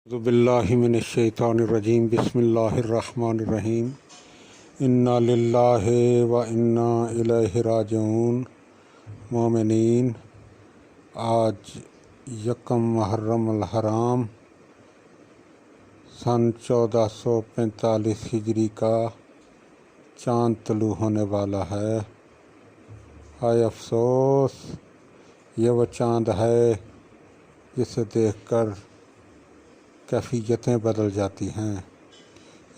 اعوذ باللہ من الشیطان الرجیم بسم اللہ الرحمن الرحیم انا للہ و انا الیہ راجعون۔ مومنین، آج یکم محرم الحرام سن 1445 ہجری کا چاند طلوع ہونے والا ہے۔ ہائے افسوس، یہ وہ چاند ہے جسے دیکھ کر کیفیتیں بدل جاتی ہیں۔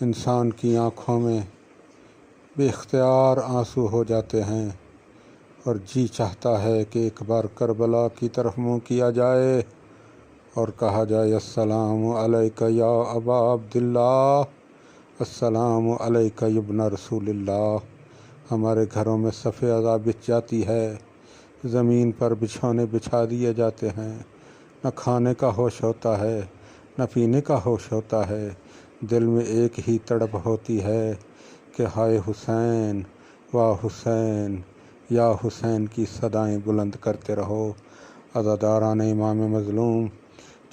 انسان کی آنکھوں میں بے اختیار آنسو ہو جاتے ہیں اور جی چاہتا ہے کہ ایک بار کربلا کی طرف منہ کیا جائے اور کہا جائے السلام علیک یا ابا عبداللہ، السلام علیک یا ابن رسول اللہ۔ ہمارے گھروں میں صف عزا بچھ جاتی ہے، زمین پر بچھونے بچھا دیے جاتے ہیں، نہ کھانے کا ہوش ہوتا ہے نہ پینے کا ہوش ہوتا ہے، دل میں ایک ہی تڑپ ہوتی ہے کہ ہائے حسین، واہ حسین، یا حسین کی صدائیں بلند کرتے رہو۔ عزاداران امام مظلوم،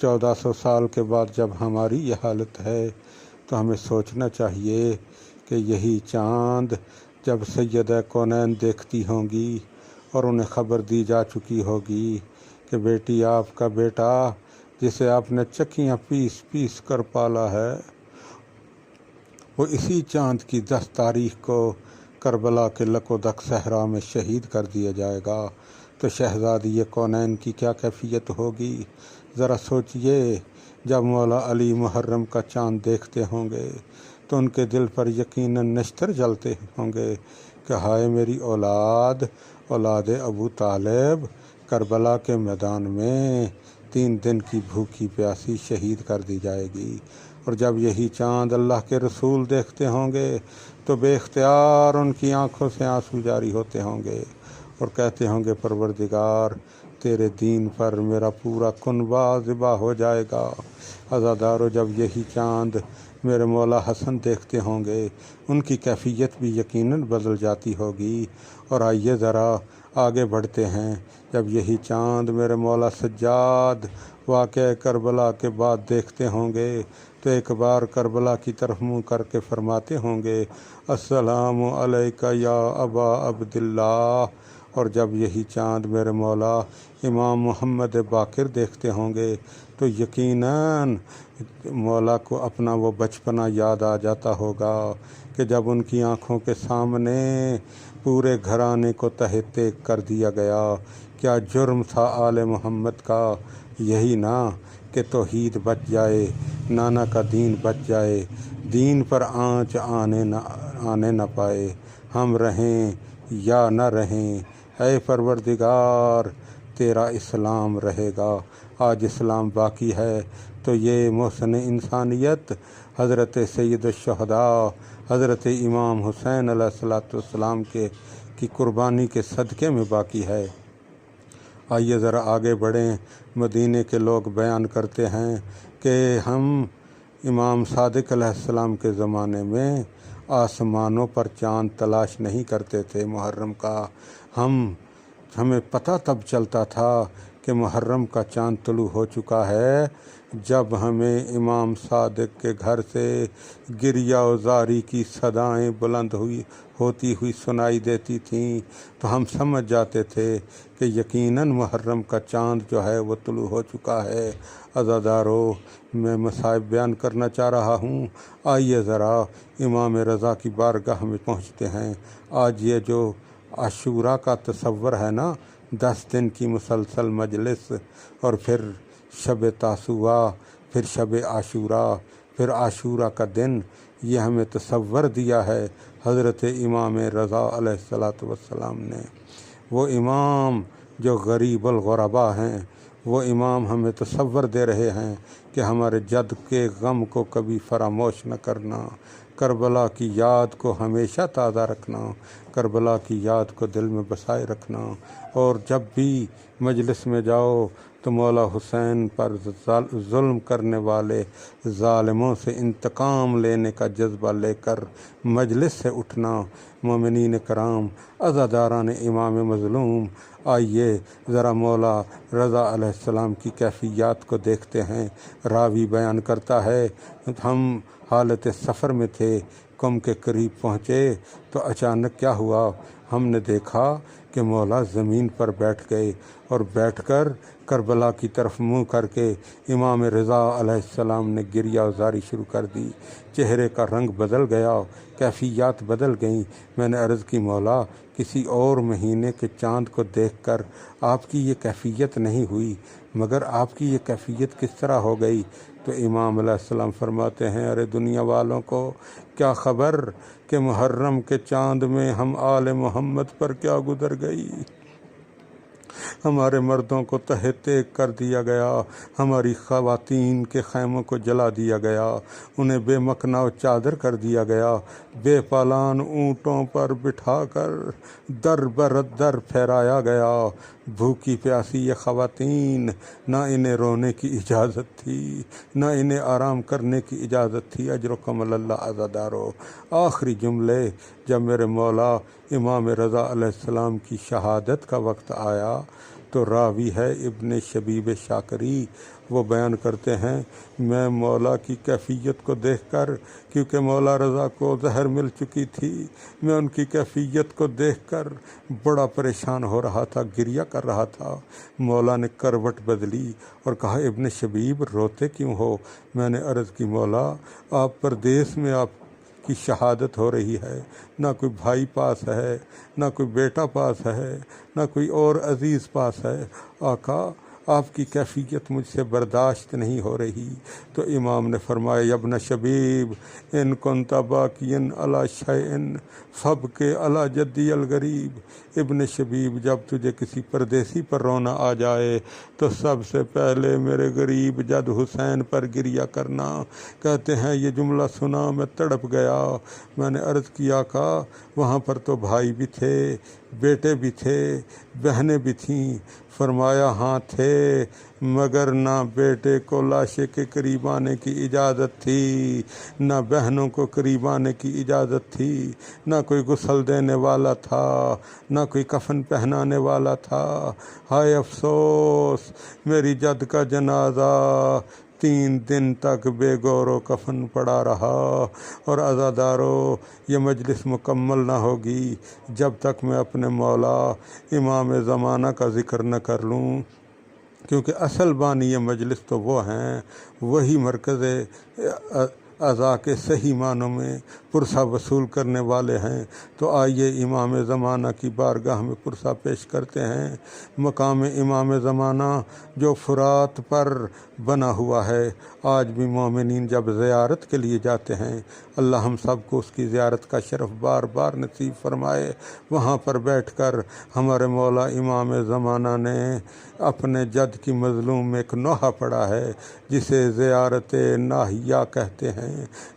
1400 سال کے بعد جب ہماری یہ حالت ہے تو ہمیں سوچنا چاہیے کہ یہی چاند جب سیدہ کونین دیکھتی ہوں گی اور انہیں خبر دی جا چکی ہوگی کہ بیٹی آپ کا بیٹا جسے آپ نے چکیاں پیس پیس کر پالا ہے، وہ اسی چاند کی 10 تاریخ کو کربلا کے لک و دک صحرا میں شہید کر دیا جائے گا، تو شہزادی کونین کی کیا کیفیت ہوگی؟ ذرا سوچئے، جب مولا علی محرم کا چاند دیکھتے ہوں گے تو ان کے دل پر یقیناً نشتر جلتے ہوں گے کہ ہائے میری اولاد ابو طالب کربلا کے میدان میں 3 دن کی بھوکی پیاسی شہید کر دی جائے گی۔ اور جب یہی چاند اللہ کے رسول دیکھتے ہوں گے تو بے اختیار ان کی آنکھوں سے آنسو جاری ہوتے ہوں گے اور کہتے ہوں گے پروردگار، تیرے دین پر میرا پورا کنبہ ذبح ہو جائے گا۔ عزادارو، جب یہی چاند میرے مولا حسن دیکھتے ہوں گے ان کی کیفیت بھی یقیناً بدل جاتی ہوگی۔ اور آئیے ذرا آگے بڑھتے ہیں، جب یہی چاند میرے مولا سجاد واقعہ کربلا کے بعد دیکھتے ہوں گے تو ایک بار کربلا کی طرف منہ کر کے فرماتے ہوں گے السلام علیک یا ابا عبداللہ۔ اور جب یہی چاند میرے مولا امام محمد باقر دیکھتے ہوں گے تو یقیناً مولا کو اپنا وہ بچپنا یاد آ جاتا ہوگا کہ جب ان کی آنکھوں کے سامنے پورے گھرانے کو تہہ تیگ کر دیا گیا۔ کیا جرم تھا آل محمد کا؟ یہی نا کہ توحید بچ جائے، نانا کا دین بچ جائے، دین پر آنچ آنے نہ پائے، ہم رہیں یا نہ رہیں، اے پروردگار تیرا اسلام رہے گا۔ آج اسلام باقی ہے تو یہ محسن انسانیت حضرت سید الشہداء حضرت امام حسین علیہ السلام کی قربانی کے صدقے میں باقی ہے۔ آئیے ذرا آگے بڑھیں۔ مدینے کے لوگ بیان کرتے ہیں کہ ہم امام صادق علیہ السلام کے زمانے میں آسمانوں پر چاند تلاش نہیں کرتے تھے محرم کا، ہمیں پتہ تب چلتا تھا کہ محرم کا چاند طلوع ہو چکا ہے جب ہمیں امام صادق کے گھر سے گریہ و زاری کی صدائیں بلند ہوتی ہوئی سنائی دیتی تھیں، تو ہم سمجھ جاتے تھے کہ یقیناً محرم کا چاند جو ہے وہ طلوع ہو چکا ہے۔ عزادارو، میں مصائب بیان کرنا چاہ رہا ہوں، آئیے ذرا امام رضا کی بارگاہ میں پہنچتے ہیں۔ آج یہ جو عاشوراء کا تصور ہے نا، 10 دن کی مسلسل مجلس اور پھر شب تاسوعا، پھر شب عاشوراء، پھر عاشوراء کا دن، یہ ہمیں تصور دیا ہے حضرت امام رضا علیہ السلام نے۔ وہ امام جو غریب الغربا ہیں، وہ امام ہمیں تصور دے رہے ہیں کہ ہمارے جد کے غم کو کبھی فراموش نہ کرنا، کربلا کی یاد کو ہمیشہ تازہ رکھنا، کربلا کی یاد کو دل میں بسائے رکھنا، اور جب بھی مجلس میں جاؤ تو مولا حسین پر ظلم کرنے والے ظالموں سے انتقام لینے کا جذبہ لے کر مجلس سے اٹھنا۔ مومنین کرام، عزاداران امام مظلوم، آئیے ذرا مولا رضا علیہ السلام کی کیفیات کو دیکھتے ہیں۔ راوی بیان کرتا ہے، ہم حالت سفر میں تھے، قم کے قریب پہنچے تو اچانک کیا ہوا، ہم نے دیکھا کہ مولا زمین پر بیٹھ گئے اور بیٹھ کر کربلا کی طرف منہ کر کے امام رضا علیہ السلام نے گریہ زاری شروع کر دی۔ چہرے کا رنگ بدل گیا، کیفیات بدل گئیں۔ میں نے عرض کی، مولا کسی اور مہینے کے چاند کو دیکھ کر آپ کی یہ کیفیت نہیں ہوئی، مگر آپ کی یہ کیفیت کس طرح ہو گئی؟ تو امام علیہ السلام فرماتے ہیں، ارے دنیا والوں کو کیا خبر کہ محرم کے چاند میں ہم آل محمد پر کیا گزر گئی۔ ہمارے مردوں کو تہہ تیگ کر دیا گیا، ہماری خواتین کے خیموں کو جلا دیا گیا، انہیں بے مکنا و چادر کر دیا گیا، بے پالان اونٹوں پر بٹھا کر در در پھیرایا گیا۔ بھوکی پیاسی یہ خواتین، نہ انہیں رونے کی اجازت تھی، نہ انہیں آرام کرنے کی اجازت تھی۔ اجرکم اللہ عزادارو۔ آخری جملے جب میرے مولا امام رضا علیہ السلام کی شہادت کا وقت آیا تو راوی ہے ابن شبیب شاکری، وہ بیان کرتے ہیں، میں مولا کی کیفیت کو دیکھ کر، کیونکہ مولا رضا کو زہر مل چکی تھی، میں ان کی کیفیت کو دیکھ کر بڑا پریشان ہو رہا تھا، گریہ کر رہا تھا۔ مولا نے کروٹ بدلی اور کہا، ابن شبیب روتے کیوں ہو؟ میں نے عرض کی، مولا آپ پردیس میں آپ کی شہادت ہو رہی ہے، نہ کوئی بھائی پاس ہے، نہ کوئی بیٹا پاس ہے، نہ کوئی اور عزیز پاس ہے، آقا آپ کی کیفیت مجھ سے برداشت نہیں ہو رہی۔ تو امام نے فرمایا، یا ابن شبیب ان کنت باکیا علی شیء فابکی علی جدی الغریب۔ ابن شبیب، جب تجھے کسی پردیسی پر رونا آ جائے تو سب سے پہلے میرے غریب جد حسین پر گریہ کرنا۔ کہتے ہیں یہ جملہ سنا میں تڑپ گیا۔ میں نے عرض کیا، آقا وہاں پر تو بھائی بھی تھے، بیٹے بھی تھے، بہنیں بھی تھیں۔ فرمایا، ہاں تھے، مگر نہ بیٹے کو لاشے کے قریب آنے کی اجازت تھی، نہ بہنوں کو قریب آنے کی اجازت تھی، نہ کوئی غسل دینے والا تھا، نہ کوئی کفن پہنانے والا تھا۔ ہائے افسوس، میری جد کا جنازہ 3 دن تک بے گور و کفن پڑا رہا، اور عزادارو یہ مجلس مکمل نہ ہوگی جب تک میں اپنے مولا امام زمانہ کا ذکر نہ کر لوں، کیونکہ اصل بانی یہ مجلس تو وہ ہیں، وہی مرکز عزا کے صحیح معنوں میں پرسہ وصول کرنے والے ہیں۔ تو آئیے امام زمانہ کی بارگاہ میں پرسہ پیش کرتے ہیں۔ مقام امام زمانہ جو فرات پر بنا ہوا ہے، آج بھی مومنین جب زیارت کے لیے جاتے ہیں، اللہ ہم سب کو اس کی زیارت کا شرف بار بار نصیب فرمائے۔ وہاں پر بیٹھ کر ہمارے مولا امام زمانہ نے اپنے جد کی مظلوم میں ایک نوحہ پڑھا ہے، جسے زیارت ناحیہ کہتے ہیں۔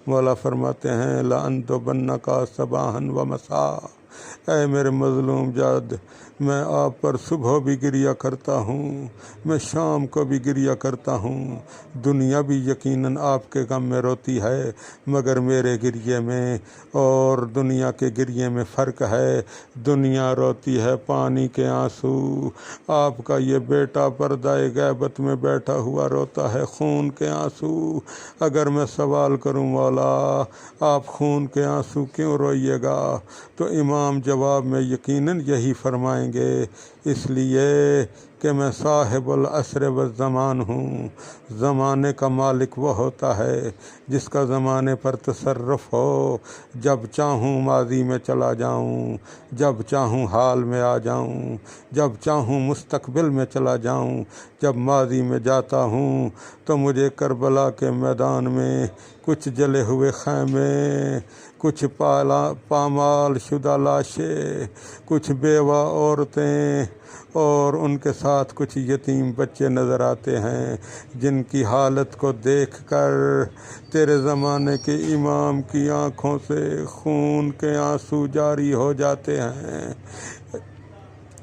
مولا فرماتے ہیں، لَأَنْتُبَنَّكَ صَبَاحًا وَمَسَاءً۔ اے میرے مظلوم جد، میں آپ پر صبح بھی گریہ کرتا ہوں، میں شام کو بھی گریہ کرتا ہوں۔ دنیا بھی یقیناً آپ کے غم میں روتی ہے، مگر میرے گریے میں اور دنیا کے گریے میں فرق ہے۔ دنیا روتی ہے پانی کے آنسو، آپ کا یہ بیٹا پردہ غیبت میں بیٹھا ہوا روتا ہے خون کے آنسو۔ اگر میں سوال کروں، مولا آپ خون کے آنسو کیوں روئیے گا؟ تو امام جواب میں یقیناً یہی فرمائیں گے، اس لیے کہ میں صاحب العصر والزمان ہوں۔ زمانے کا مالک وہ ہوتا ہے جس کا زمانے پر تصرف ہو۔ جب چاہوں ماضی میں چلا جاؤں، جب چاہوں حال میں آ جاؤں، جب چاہوں مستقبل میں چلا جاؤں۔ جب ماضی میں جاتا ہوں تو مجھے کربلا کے میدان میں کچھ جلے ہوئے خیمے، کچھ پامال شدہ لاشیں، کچھ بیوہ عورتیں اور ان کے ساتھ کچھ یتیم بچے نظر آتے ہیں، جن کی حالت کو دیکھ کر تیرے زمانے کے امام کی آنکھوں سے خون کے آنسو جاری ہو جاتے ہیں۔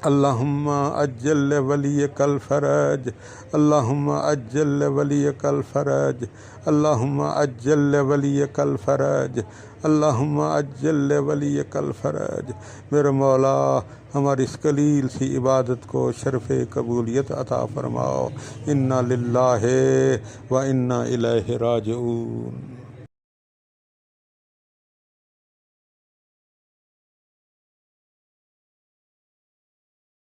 اللہم عجل ولیک الفرج، اللہم عجل ولیک الفرج، اللہم عجل ولیک الفرج، اللہم عجل ولیک الفرج۔ میرے مولا ہماری اس قلیل سی عبادت کو شرف قبولیت عطا فرماؤ۔ انا للہ و انا الیہ راجعون۔